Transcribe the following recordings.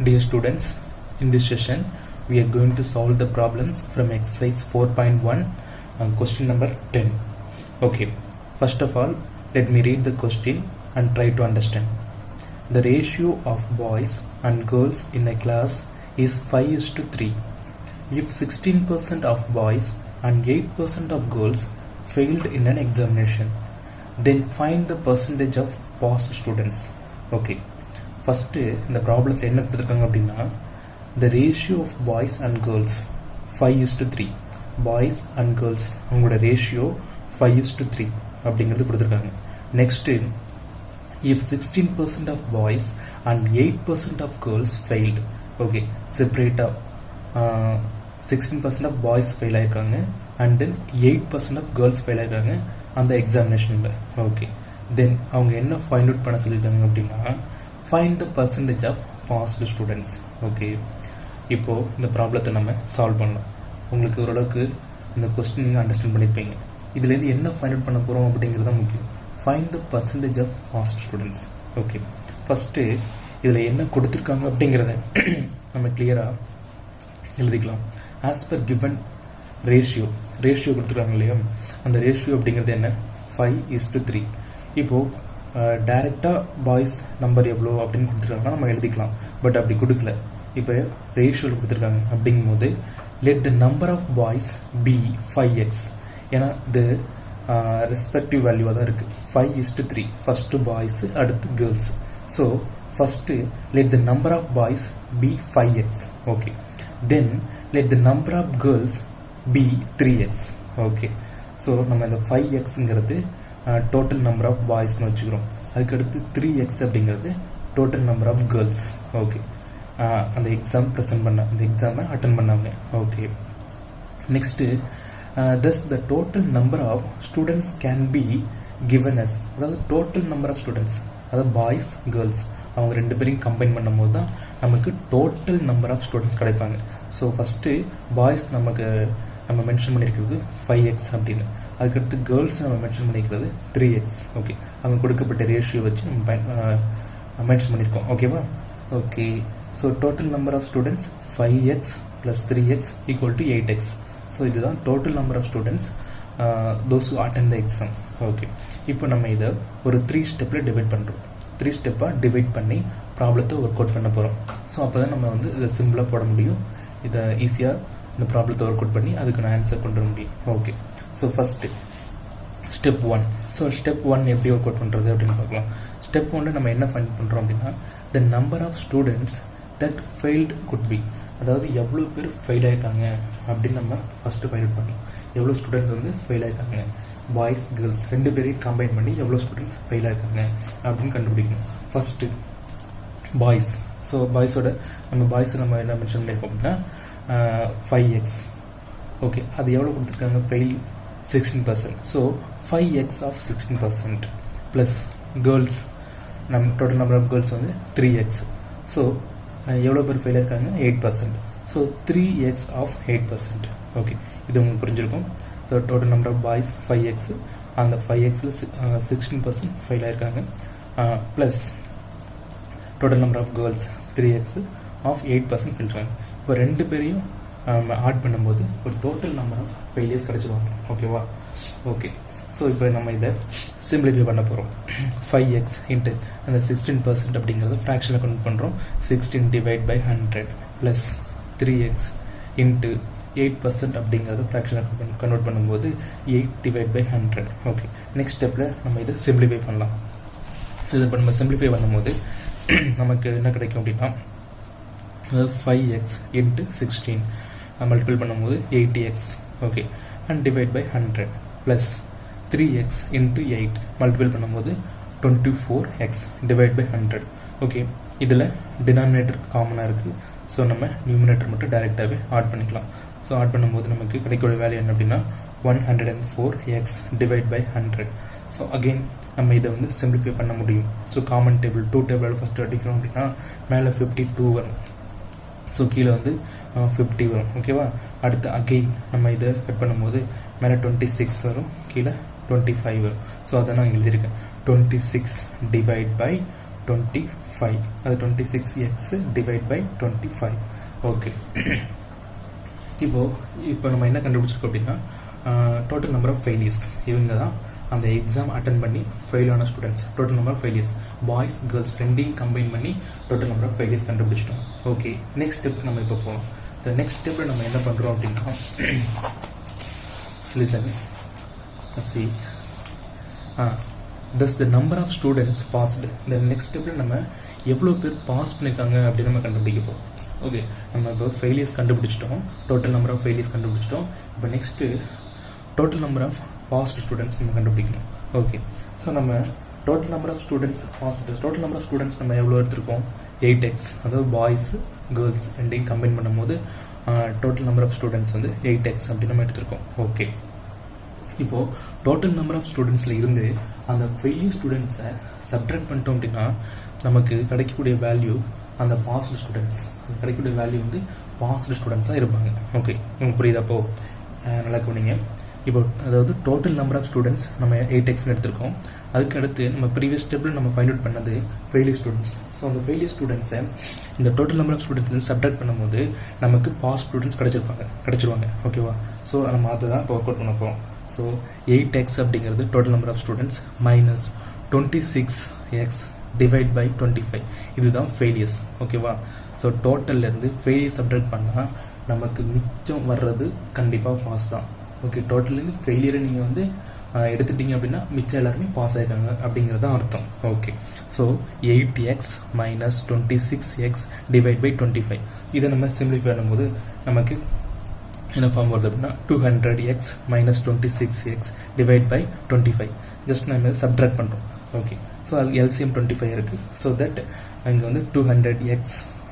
Dear students, in this session we are going to solve the problems from exercise 4.1 question number 10. Okay, first of all let me read the question and try to understand. The ratio of boys and girls in a class is 5:3. If 16% of boys and 8% of girls failed in an examination, then find the percentage of passed students. Okay, first இந்த ப்ராப்ளத்தில் என்ன கொடுத்துருக்காங்க அப்படின்னா, the ratio of boys and girls 5:3. Boys and girls அவங்களோட ratio 5:3 அப்படிங்கிறது கொடுத்துருக்காங்க. Next, if 16% of boys and 8% of girls failed. Okay, செப்பரேட்டாக 16% of boys fail ஆயிருக்காங்க and then 8% of girls fail ஆயிருக்காங்க அந்த எக்ஸாமினேஷனில். ஓகே, தென் அவங்க என்ன ஃபைண்ட் அவுட் பண்ண சொல்லியிருக்காங்க அப்படின்னா, find the percentage of passed students. Okay, இப்போது இந்த ப்ராப்ளத்தை நம்ம சால்வ் பண்ணலாம். உங்களுக்கு ஓரளவுக்கு இந்த கொஸ்டின் நீங்கள் அண்டர்ஸ்டாண்ட் பண்ணியிருப்பீங்க. இதுலேருந்து என்ன ஃபைண்ட் அவுட் பண்ண போகிறோம் அப்படிங்கிறது தான் முக்கியம். Find the percentage of passed students. Okay, first இதில் என்ன கொடுத்துருக்காங்க அப்படிங்கிறத நம்ம கிளியராக எழுதிக்கலாம். ஆஸ் பர் கிவன் ரேஷியோ கொடுத்துருக்காங்க இல்லையா, அந்த ரேஷியோ அப்படிங்கிறது என்ன, 5:3. இப்போது டைரெக்டாக பாய்ஸ் நம்பர் எவ்வளோ அப்படின்னு கொடுத்துருக்காங்கன்னா நம்ம எழுதிக்கலாம். பட் அப்படி கொடுக்கல. இப்போ ரேஷியோவில் கொடுத்துருக்காங்க அப்படிங்கும்போது let the number of boys be 5x. ஏன்னா இது ரெஸ்பெக்டிவ் வேல்யூவாக தான் இருக்குது. 5:3 ஃபஸ்ட்டு பாய்ஸு, அடுத்து girls. So first let the number of boys be 5x. Okay, then let the number of girls be 3x. Okay, so நம்ம இந்த 5xங்கிறது total number of பாய்ஸ்னு வச்சுக்கிறோம். அதுக்கடுத்து 3x அப்படிங்கிறது total number of girls. Okay, அந்த exam present பண்ண, அந்த எக்ஸாமை அட்டன் பண்ணாங்க. Okay, next thus the total number of students can be given as, அதாவது டோட்டல் நம்பர் ஆஃப் ஸ்டூடெண்ட்ஸ், அதாவது பாய்ஸ் கேர்ள்ஸ் அவங்க ரெண்டு பேரையும் கம்பைன் பண்ணும்போது தான் நமக்கு டோட்டல் நம்பர் ஆஃப் ஸ்டூடெண்ட்ஸ் கிடைப்பாங்க. ஸோ ஃபஸ்ட்டு பாய்ஸ் நம்ம மென்ஷன் பண்ணியிருக்கிறது 5x அப்படின்னு, அதுக்கடுத்து கேர்ள்ஸ் நம்ம மென்ஷன் பண்ணிக்கிறது 3x. ஓகே, அவங்க கொடுக்கப்பட்ட ரேஷியோ வச்சு நம்ம மென்ஷன் பண்ணியிருக்கோம். ஓகேவா? Okay, so total number of students 5x + 3x = 8x. So இதுதான் total number of students those who attend the exam. Okay, இப்போ நம்ம இதை ஒரு 3 ஸ்டெப்பில் டிவைட் பண்ணுறோம். 3 ஸ்டெப்பாக டிவைட் பண்ணி ப்ராப்ளத்தை ஒர்க் அவுட் பண்ண போகிறோம். ஸோ அப்போ தான் நம்ம இதை சிம்பிளாக போட முடியும். இதை ஈஸியாக இந்த ப்ராப்ளத்தை ஒர்க் அவுட் பண்ணி அதுக்கு ஆன்சர் கொண்டு வர முடியும். Okay, so first step 1. So step 1 எப்படி ஒர்க் அவுட் பண்ணுறது அப்படின்னு பார்க்கலாம். ஸ்டெப் 1 நம்ம என்ன ஃபைண்ட் பண்ணுறோம் அப்படின்னா, the number of students that failed could be, அதாவது எவ்வளோ பேர் ஃபெயில் ஆகிருக்காங்க அப்படின்னு நம்ம ஃபஸ்ட்டு ஃபைண்ட் அவுட் பண்ணலாம். எவ்வளோ ஸ்டூடெண்ட்ஸ் ஃபெயில் ஆகிருக்காங்க, பாய்ஸ் கேர்ள்ஸ் ரெண்டு பேரையும் கம்பைன் பண்ணி எவ்வளோ ஸ்டூடெண்ட்ஸ் ஃபெயில் ஆகிருக்காங்க அப்படின்னு கண்டுபிடிக்கணும். First boys. ஸோ நம்ம பாய்ஸை நம்ம என்ன மென்ஷன் பண்ணியிருக்கோம் அப்படின்னா 5x. ஓகே, அது எவ்வளோ கொடுத்துருக்காங்க, fail 16%. So 5x of 16% plus girls, நம்ம total number of girls 3x. So எவ்வளோ பேர் ஃபெயில் இருக்காங்க, 8%. So 3x of 8%. ஓகே, இது உங்களுக்கு புரிஞ்சிருக்கும். So total number of boys 5x, அந்த 5xல் 16% ஃபெயில் ஆயிருக்காங்க, plus total number of girls 3x of 8% fail இருக்காங்க. இப்போ ரெண்டு பேரையும் ஆட் பண்ணும்போது ஒரு டோட்டல் நம்பர் ஆஃப் ஃபெயிலியர்ஸ் கிடச்சிடுவாங்க. ஓகேவா? ஓகே, ஸோ இப்போ நம்ம இதை சிம்பிளிஃபை பண்ண போகிறோம். 5x இன்ட்டு அந்த 16% அப்படிங்கிறத ஃப்ராக்ஷனில் கன்வெர்ட் பண்ணுறோம். 16 / 100 ப்ளஸ் 3x இன்ட்டு 8% அப்படிங்கிறத ஃப்ராக்ஷனில் கன்வெர்ட் பண்ணும்போது 8 / 100. ஓகே, நெக்ஸ்ட் ஸ்டெப்பில் நம்ம இதை சிம்பிளிஃபை பண்ணலாம். இதை இப்போ நம்ம சிம்பிளிஃபை பண்ணும்போது நமக்கு என்ன கிடைக்கும் அப்படின்னா, 5x இன்ட்டு 16 மல்டிபிள் பண்ணும்போது 80x. Okay, and divide by 100 plus 3x into 8 multiple பண்ணும்போது 24x டிவைட் பை 100. ஓகே, இதில் டினாமினேட்டர் காமனாக இருக்குது. ஸோ நம்ம நியூமினேட்டர் மட்டும் டைரெக்டாகவே ஆட் பண்ணிக்கலாம். ஸோ ஆட் பண்ணும்போது நமக்கு கிடைக்கக்கூடிய வேல்யூ என்ன அப்படின்னா 104x divide by 100. So again நம்ம இதை சிம்பிளிஃபை பண்ண முடியும். So common table 2 table first அடிக்கிறோம் அப்படின்னா மேலே 52 வரும். ஸோ கீழே 50 வரும். ஓகேவா? அடுத்து அகெயின் நம்ம இதை கட் பண்ணும்போது மேலே 26 வரும், கீழே 25 வரும். ஸோ அதை நான் எழுதியிருக்கேன். 26 டிவைட் பை 25. அது 26x டிவைட் பை 25. ஓகே, இப்போ நம்ம என்ன கண்டுபிடிச்சிருக்கோம் அப்படின்னா டோட்டல் நம்பர் ஆஃப் ஃபெயிலியர்ஸ். இவங்க தான் அந்த எக்ஸாம் அட்டன் பண்ணி ஃபெயில் ஆன students. Total number of failures, boys girls ரெண்டையும் கம்பைன் பண்ணி டோட்டல் நம்பர் ஆஃப் ஃபெயிலியர்ஸ் கண்டுபிடிச்சிட்டோம். ஓகே, நெக்ஸ்ட் ஸ்டெப் நம்ம இப்போ போகலாம். இந்த நெக்ஸ்ட் ஸ்டெப்பில் நம்ம என்ன பண்ணுறோம் அப்படின்னா, listen C thus the number of students passed. இந்த நெக்ஸ்ட் ஸ்டெப்பில் நம்ம எவ்வளோ பேர் பாஸ் பண்ணியிருக்காங்க அப்படின்னு நம்ம கண்டுபிடிக்க போகிறோம். ஓகே, நம்ம இப்போ ஃபெயிலியர்ஸ் கண்டுபிடிச்சிட்டோம், டோட்டல் நம்பர் ஆஃப் ஃபெயிலியர்ஸ் கண்டுபிடிச்சிட்டோம். இப்போ next total number of passed students நம்ம கண்டுபிடிக்கணும். ஓகே, ஸோ நம்ம total number of students passed, total number of students நம்ம எவ்வளோ எடுத்திருக்கோம், 8x. அதாவது பாய்ஸ் கேர்ள்ஸ் ரெண்டையும் கம்பைன் பண்ணும்போது டோட்டல் நம்பர் ஆஃப் ஸ்டூடெண்ட்ஸ் வந்து 8x அப்படின்னு நம்ம எடுத்திருக்கோம். ஓகே, இப்போது டோட்டல் நம்பர் ஆஃப் ஸ்டூடெண்ட்ஸில் இருந்து அந்த ஃபெயிலியர் ஸ்டூடெண்ட்ஸை சப்ட்ராக்ட் பண்ணிட்டோம் அப்படின்னா நமக்கு கிடைக்கக்கூடிய வேல்யூ அந்த பாஸ்ட் ஸ்டூடெண்ட்ஸ். கிடைக்கக்கூடிய வேல்யூ வந்து பாஸ்ட் ஸ்டூடெண்ட்ஸ் தான் இருப்பாங்க. ஓகே, உங்களுக்கு புரியுதாப்போ? நல்லா கவனிங்க. இப்போ அதாவது டோட்டல் நம்பர் ஆஃப் ஸ்டூடெண்ட்ஸ் நம்ம 8xன்னு எடுத்திருக்கோம். அதுக்கு அடுத்து நம்ம ப்ரீவியஸ் ஸ்டெப்பில் நம்ம ஃபைண்ட் அவுட் பண்ணது ஃபெயிலியர் ஸ்டூடெண்ட்ஸ். ஸோ அந்த ஃபெயிலியர் ஸ்டூடெண்ட்ஸை இந்த total number of students subtract பண்ணும்போது நமக்கு பாஸ்ட் ஸ்டூடெண்ட்ஸ் கிடைச்சிருவாங்க. ஓகேவா? ஸோ நம்ம அதை தான் இப்போ ஒர்க் அவுட் பண்ண போகிறோம். ஸோ 8x அப்படிங்கிறது total number of students minus 26x divide by 25. இதுதான் ஃபெயிலியர்ஸ். ஓகேவா? ஸோ டோட்டல்லேருந்து ஃபெயிலியர் சப்ட்ராக்ட் பண்ணால் நமக்கு மிச்சம் வர்றது கண்டிப்பாக பாஸ் தான். ஓகே, டோட்டல்லேருந்து ஃபெயிலியரை நீங்கள் வந்து எடுத்துட்டீங்க அப்படின்னா மிச்சம் எல்லாருமே பாஸ் ஆகிருக்காங்க அப்படிங்கிறது தான் அர்த்தம். Okay, so 8x minus 26x divide by 25. இதை நம்ம சிம்பிளிஃபை பண்ணும்போது நமக்கு என்ன ஃபார்ம் வருது அப்படின்னா 200x minus 26x divide by 25. Just நம்ம சப்ட்ராக்ட் பண்ணுறோம். ஓகே, ஸோ அது LCM 25 இருக்குது. ஸோ தட் அங்கே வந்து 200x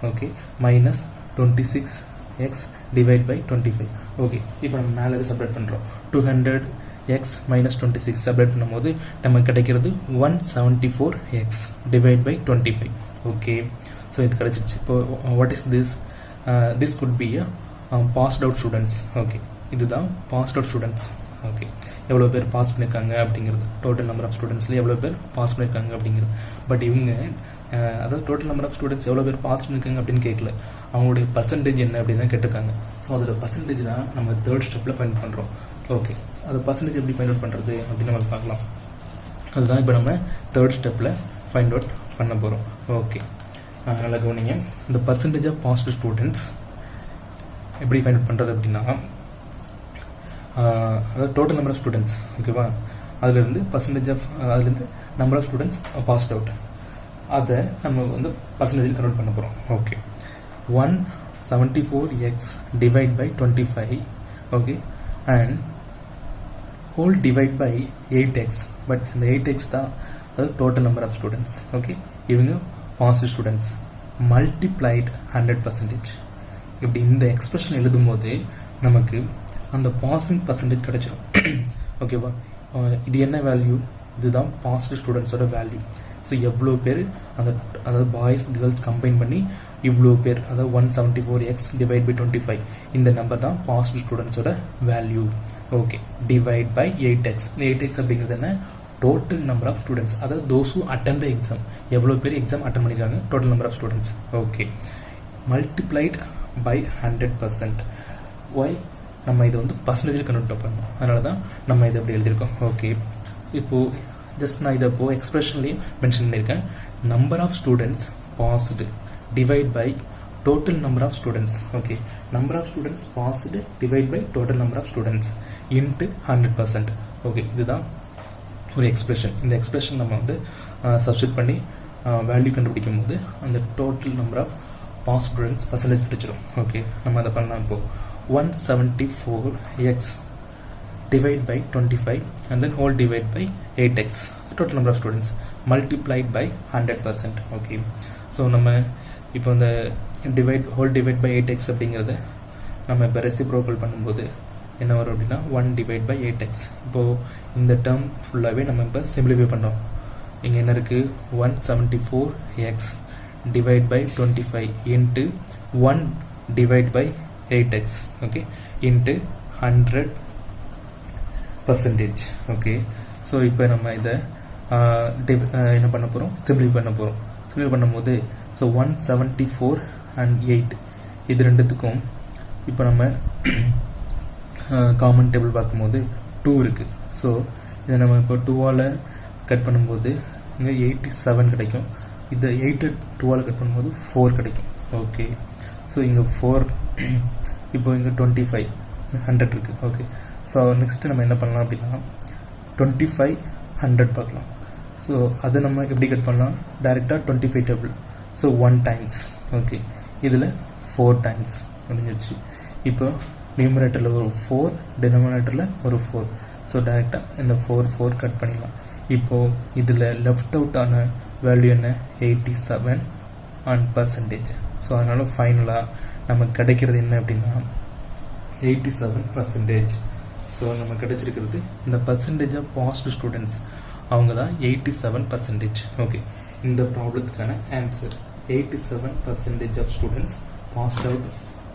okay minus 26x divide by 25. Okay, இப்போ நம்ம மேலே சப்ட்ராக்ட் பண்ணுறோம். 200x மைனஸ் 26 சப்ட்ராக்ட் பண்ணும்போது நமக்கு கிடைக்கிறது 174x divide by 25. Okay, so இது கிடைச்சிருச்சு. இப்போ what is this? This could be passed out students. Okay, இதுதான் பாஸ்ட் அவுட் ஸ்டூடெண்ட்ஸ். ஓகே, எவ்வளோ பேர் பாஸ் பண்ணியிருக்காங்க அப்படிங்கிறது, டோட்டல் நம்பர் ஆஃப் ஸ்டூடெண்ட்ஸில் எவ்வளோ பேர் பாஸ் பண்ணியிருக்காங்க அப்படிங்கிறது. பட் இவங்க அதாவது டோட்டல் நம்பர் ஆஃப் ஸ்டூடெண்ட்ஸ் எவ்வளோ பேர் பாஸ் பண்ணியிருக்காங்க அப்படின்னு கேட்கல, அவங்களுடைய பர்சன்டேஜ் என்ன அப்படின்னு தான் கேட்டிருக்காங்க. ஸோ அதோட பர்சன்டேஜ் தான் நம்ம தேர்ட் ஸ்டெப்பில் ஃபைண்ட் பண்ணுறோம். ஓகே, அது பர்சன்டேஜ் எப்படி ஃபைண்ட் அவுட் பண்ணுறது அப்படின்னு நம்ம பார்க்கலாம். அதுதான் இப்போ நம்ம தேர்ட் ஸ்டெப்பில் ஃபைண்ட் அவுட் பண்ண போகிறோம். ஓகே, நல்லா கவனிங்க. இந்த பர்சன்டேஜ் ஆஃப் பாஸ்ட் ஸ்டூடெண்ட்ஸ் எப்படி ஃபைண்ட் அவுட் பண்ணுறது அப்படின்னா, அதாவது டோட்டல் நம்பர் ஆஃப் ஸ்டூடெண்ட்ஸ். ஓகேவா? அதுலேருந்து பர்சன்டேஜ் ஆஃப் அதுலேருந்து number of students passed out, அதை நம்ம வந்து பர்சன்டேஜில் கன்வெர்ட் பண்ண போகிறோம். Okay, 174x divide by 25. Okay, and whole divide by 8x. But இந்த 8x தான் அதாவது total number of students. Okay, இவங்க பாஸ்ட் ஸ்டூடெண்ட்ஸ் மல்டிப்ளைட் 100%. இப்படி இந்த எக்ஸ்பிரஷன் எழுதும்போது நமக்கு அந்த பாசிங் பர்சன்டேஜ் கிடைச்சிடும். ஓகேவா? இது என்ன வேல்யூ? இதுதான் பாஸ்ட் ஸ்டூடெண்ட்ஸோட வேல்யூ. ஸோ எவ்வளோ பேர் அந்த அதாவது பாய்ஸ் கேர்ள்ஸ் கம்பைன் பண்ணி இவ்வளோ பேர், அதாவது 174x டிவைட் பை 25, இந்த நம்பர் தான் பாஸ்ட் ஸ்டூடெண்ட்ஸோட value. Okay, divide by 8x. இந்த 8x அப்படிங்கிறது என்ன? டோட்டல் நம்பர் ஆஃப் ஸ்டூடெண்ட்ஸ், அதாவது those who attend the exam. எவ்வளோ பேர் எக்ஸாம் அட்டன் பண்ணியிருக்காங்க, total number of students. Okay, multiplied by 100%. Why நம்ம இதை வந்து பர்சன்டேஜில் கன்வெர்ட் பண்ணணும். அதனால தான் நம்ம இதை எப்படி எழுதியிருக்கோம். ஓகே, இப்போது ஜஸ்ட் நான் இதை இப்போது எக்ஸ்பிரஷன்லேயும் மென்ஷன் பண்ணியிருக்கேன். Number of students passed divide by total number of students. Okay, number of students passed divide by total number of students into 100%. Okay, இதுதான் ஒரு எக்ஸ்பிரஷன். இந்த எக்ஸ்பிரஷன் நம்ம வந்து சப்ஸ்டிட் பண்ணி வேல்யூ கண்டுபிடிக்கும் போது அந்த total number of pass students percentage கிடைச்சிடும். ஓகே, நம்ம அதை பண்ணலாம். இப்போ 174x divide by 25 and then whole divide by 8x, total number of students multiplied by 100%. Okay, so நம்ம இப்போ இந்த ஹோல் டிவைட் பை 8x அப்படிங்கிறத நம்ம இப்போ ரெசிப்ரோக்கல் பண்ணும்போது என்ன வரும் அப்படின்னா 1 டிவைட் பை 8x. இப்போது இந்த டேர்ம் ஃபுல்லாகவே நம்ம இப்போ சிம்பிளிஃபை பண்ணோம். இங்கே என்ன இருக்குது? 174x divide by 25 into 1 divide by 8x. okay, into 100%. okay, so இப்போ நம்ம இதை என்ன பண்ண போகிறோம்? சிம்பிளிஃபை பண்ண போகிறோம். ஸோ சிம்பிளிஃபை பண்ணும்போது ஸோ 174 and 8 இது ரெண்டுத்துக்கும் இப்போ நம்ம காமன் டேபிள் பார்க்கும்போது 2 இருக்குது. ஸோ இதை நம்ம இப்போ 2ஆல் கட் பண்ணும்போது இங்கே 87 கிடைக்கும். இதை 8 2ஆல் கட் பண்ணும்போது 4 கிடைக்கும். ஓகே, ஸோ இங்கே 4 இப்போ இங்கே 25 100 இருக்குது. ஓகே, ஸோ நெக்ஸ்ட்டு நம்ம என்ன பண்ணலாம் அப்படின்னா 25 100 பார்க்கலாம். ஸோ அதை நம்ம எப்படி கட் பண்ணலாம், டைரெக்டாக 25 டேபிள். So 1 times. ஓகே, இதில் 4 டைம்ஸ் முடிஞ்சிடுச்சு. இப்போ நியூமரேட்டரில் ஒரு 4, டினாமினேட்டரில் ஒரு 4. ஸோ டைரெக்டாக இந்த 4 கட் பண்ணிடலாம். இப்போது இதில் லெஃப்ட் அவுட் ஆன வேல்யூ என்ன, 87 and percentage. ஸோ அதனால் ஃபைனலாக நமக்கு கிடைக்கிறது என்ன அப்படின்னா 87%. ஸோ நம்ம கிடைச்சிருக்கிறது இந்த பர்சன்டேஜ் ஆஃப் பாஸ்டு ஸ்டூடெண்ட்ஸ் அவங்க தான் 87%. ஓகே, இந்த ப்ராப்ளத்துக்கான answer 87% of students passed out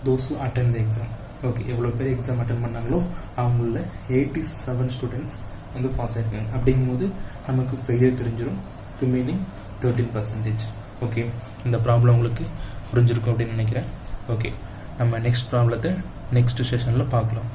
those who attend the exam. Okay, எவ்வளோ பேர் எக்ஸாம் அட்டன் பண்ணாங்களோ அவங்கள 87 ஸ்டூடெண்ட்ஸ் வந்து பாஸ் ஆயிருக்காங்க. அப்படிங்கும்போது நமக்கு ஃபெயிலியர் தெரிஞ்சிடும், ரிமைனிங் 13%. ஓகே, இந்த ப்ராப்ளம் உங்களுக்கு புரிஞ்சிருக்கும் அப்படின்னு நினைக்கிறேன். ஓகே, நம்ம நெக்ஸ்ட் ப்ராப்ளத்தை நெக்ஸ்ட் செஷனில் பார்க்கலாம்.